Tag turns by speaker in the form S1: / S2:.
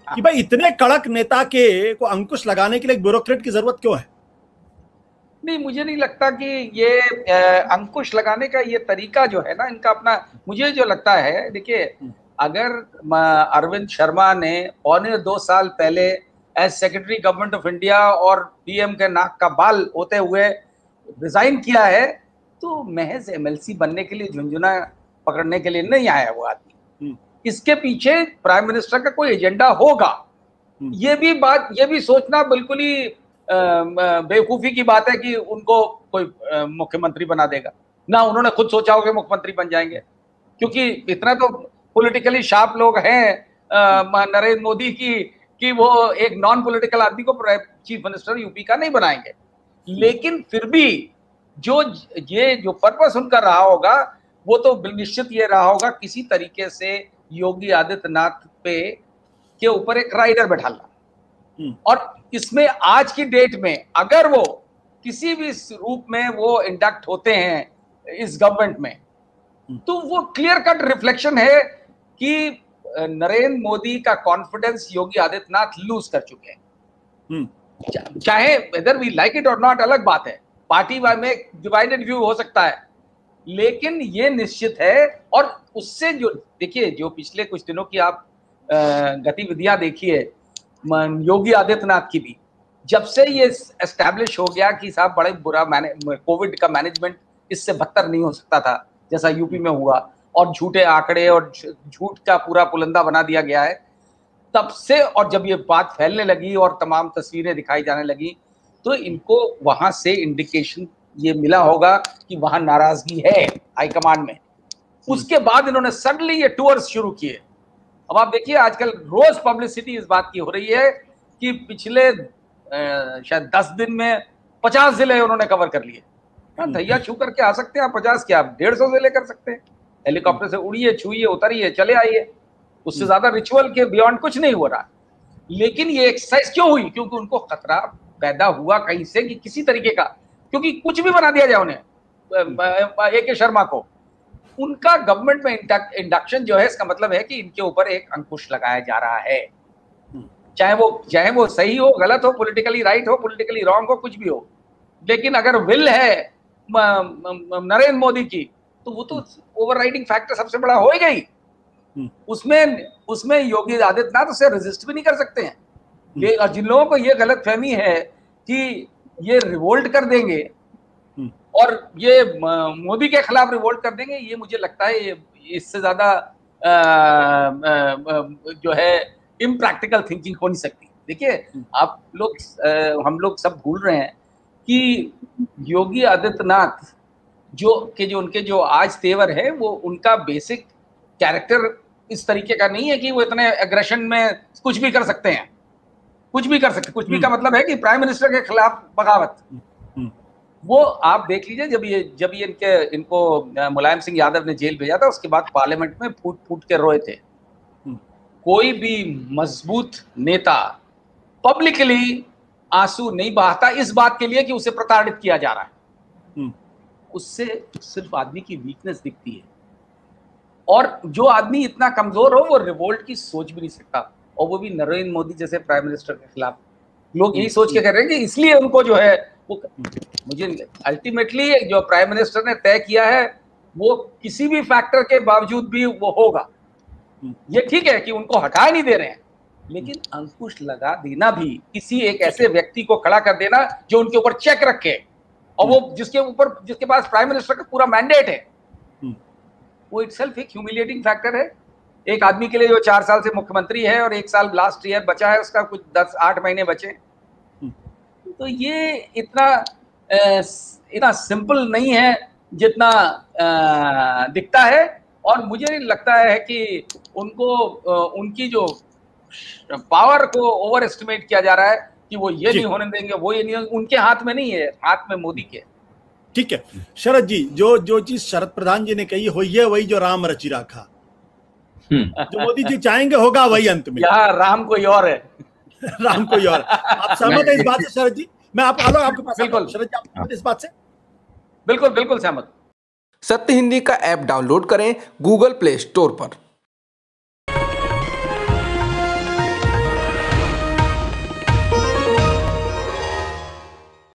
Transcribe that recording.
S1: कि भाई इतने कड़क नेता के को अंकुश लगाने के लिए एक ब्यूरोक्रेट की जरूरत क्यों है?
S2: नहीं, मुझे नहीं लगता कि ये अंकुश लगाने का ये तरीका जो है ना इनका अपना, मुझे जो लगता है, देखिए, अगर अरविंद शर्मा ने 1.25 साल पहले as secretary government of India और पीएम के नाक का बाल होते हुए रिजाइन किया है, तो महज एमएलसी बनने के लिए झुंझुना पकड़ने के लिए नहीं आया वो आदमी। इसके पीछे प्राइम मिनिस्टर का कोई एजेंडा होगा। ये भी सोचना बिल्कुल ही बेवकूफी की बात है कि उनको कोई मुख्यमंत्री बना देगा। ना उन्होंने खुद सोचा होगा मुख्यमंत्री बन जाएंगे, क्योंकि इतना तो पॉलिटिकली शार्प लोग हैं नरेंद्र मोदी की कि वो एक नॉन पॉलिटिकल आदमी को चीफ मिनिस्टर यूपी का नहीं बनाएंगे। लेकिन फिर भी जो पर्पस उनका रहा होगा वो तो निश्चित ये रहा होगा किसी तरीके से योगी आदित्यनाथ पे के ऊपर एक राइडर बैठाना। और इसमें आज की डेट में अगर वो किसी भी रूप में वो इंडक्ट होते हैं इस गवर्नमेंट में, तो वो क्लियर कट रिफ्लेक्शन है कि नरेंद्र मोदी का कॉन्फिडेंस योगी आदित्यनाथ लूज कर चुके हैं। चाहे वेदर वी लाइक इट और नॉट अलग बात है, पार्टी में डिवाइडेड व्यू हो सकता है, लेकिन ये निश्चित है। और उससे जो देखिए, जो पिछले कुछ दिनों की आप गतिविधियां देखिए योगी आदित्यनाथ की भी, जब से ये एस्टैब्लिश हो गया कि साहब बड़े बुरा कोविड का मैनेजमेंट इससे बदतर नहीं हो सकता था जैसा यूपी में हुआ, और झूठे आंकड़े और झूठ का पूरा पुलंदा बना दिया गया है, तब से और जब ये बात फैलने लगी और तमाम तस्वीरें दिखाई जाने लगी, तो इनको वहां से इंडिकेशन ये मिला होगा कि वहां नाराजगी है हाईकमांड में। उसके बाद इन्होंने सडनली ये टूर्स शुरू किए। अब आप देखिए आजकल रोज पब्लिसिटी इस बात की हो रही है कि पिछले शायद 10 दिन में 50 जिले उन्होंने कवर कर लिए। धैया छू करके आ सकते हैं आप, 50 क्या, आप 150 जिले कर सकते हैं। हेलीकॉप्टर से उड़िए, छुइए, उतरिए, चले आइए। उससे ज्यादा रिचुअल के बियॉन्ड कुछ नहीं हो रहा। लेकिन ये एक्सरसाइज क्यों हुई? क्योंकि उनको खतरा पैदा हुआ कहीं से कि किसी तरीके का, क्योंकि कुछ भी बना दिया जाए उन्हें, ए.के. शर्मा को, उनका गवर्नमेंट में इंडक्शन जो है, इसका मतलब है कि इनके ऊपर एक अंकुश लगाया जा रहा है। चाहे वो सही हो, गलत हो, पॉलिटिकली राइट हो, पॉलिटिकली रॉन्ग हो, कुछ भी हो, लेकिन अगर विल है नरेंद्र मोदी की, तो वो तो ओवरराइडिंग फैक्टर सबसे बड़ा होएगा ही। उसमें योगी आदित्यनाथ उसे रेजिस्ट भी नहीं कर सकते हैं। जिन लोगों को ये गलतफहमी है कि ये रिवोल्ट कर देंगे और ये मोदी के खिलाफ रिवोल्ट कर देंगे, ये मुझे लगता है इससे ज्यादा जो है इम्प्रैक्टिकल थिंकिंग हो नहीं सकती। देखिए आप लोग, हम लोग सब भूल रहे हैं कि योगी आदित्यनाथ जो उनके जो आज तेवर है, वो उनका बेसिक कैरेक्टर इस तरीके का नहीं है कि वो इतने एग्रेशन में कुछ भी कर सकते हैं। कुछ भी कर सकते, कुछ भी का मतलब है कि प्राइम मिनिस्टर के खिलाफ बगावत। वो आप देख लीजिए, जब ये इनको मुलायम सिंह यादव ने जेल भेजा था, उसके बाद पार्लियामेंट में फूट फूट के रोए थे। कोई भी मजबूत नेता पब्लिकली आंसू नहीं बहाता इस बात के लिए कि उसे प्रताड़ित किया जा रहा है। उससे सिर्फ आदमी की वीकनेस दिखती है, और जो आदमी इतना कमजोर हो वो रिवोल्ट की सोच भी नहीं सकता, और वो भी नरेंद्र मोदी जैसे प्राइम मिनिस्टर के खिलाफ। लोग यही सोच के कर रहे हैं कि इसलिए उनको जो है वो, मुझे अल्टीमेटली जो प्राइम मिनिस्टर ने तय किया है वो किसी भी फैक्टर के बावजूद भी वो होगा। ये ठीक है कि उनको हटा नहीं दे रहे हैं, लेकिन अंकुश लगा देना भी, किसी एक ऐसे व्यक्ति को खड़ा कर देना जो उनके ऊपर चेक रखे, और वो जिसके पास प्राइम मिनिस्टर का पूरा मैंडेट है, वो इटसेल्फ एक ह्यूमिलिएटिंग फैक्टर है। एक आदमी के लिए जो 4 साल से मुख्यमंत्री है और 1 साल लास्ट ईयर बचा है, उसका कुछ 10-8 महीने बचे, तो ये इतना सिंपल नहीं है जितना दिखता है। और मुझे नहीं लगता है कि उनको उनकी जो पावर को ओवर एस्टिमेट किया जा रहा है कि वो ये नहीं होने देंगे, वो ये नहीं, उनके हाथ में नहीं है, हाथ में मोदी के।
S1: ठीक है शरद जी, जो चीज शरद प्रधान जी ने कही हो, ये वही जो राम रचि रखा, जो मोदी जी चाहेंगे होगा वही अंत में।
S2: यहाँ राम कोई और है।
S1: राम कोई और। आप सहमत है इस बात से शरद जी? मैं आपके पास
S2: बिल्कुल
S1: शरद जी, आप सहमत इस बात से?
S2: बिल्कुल सहमत।
S3: सत्य हिंदी का ऐप डाउनलोड करें गूगल प्ले स्टोर पर।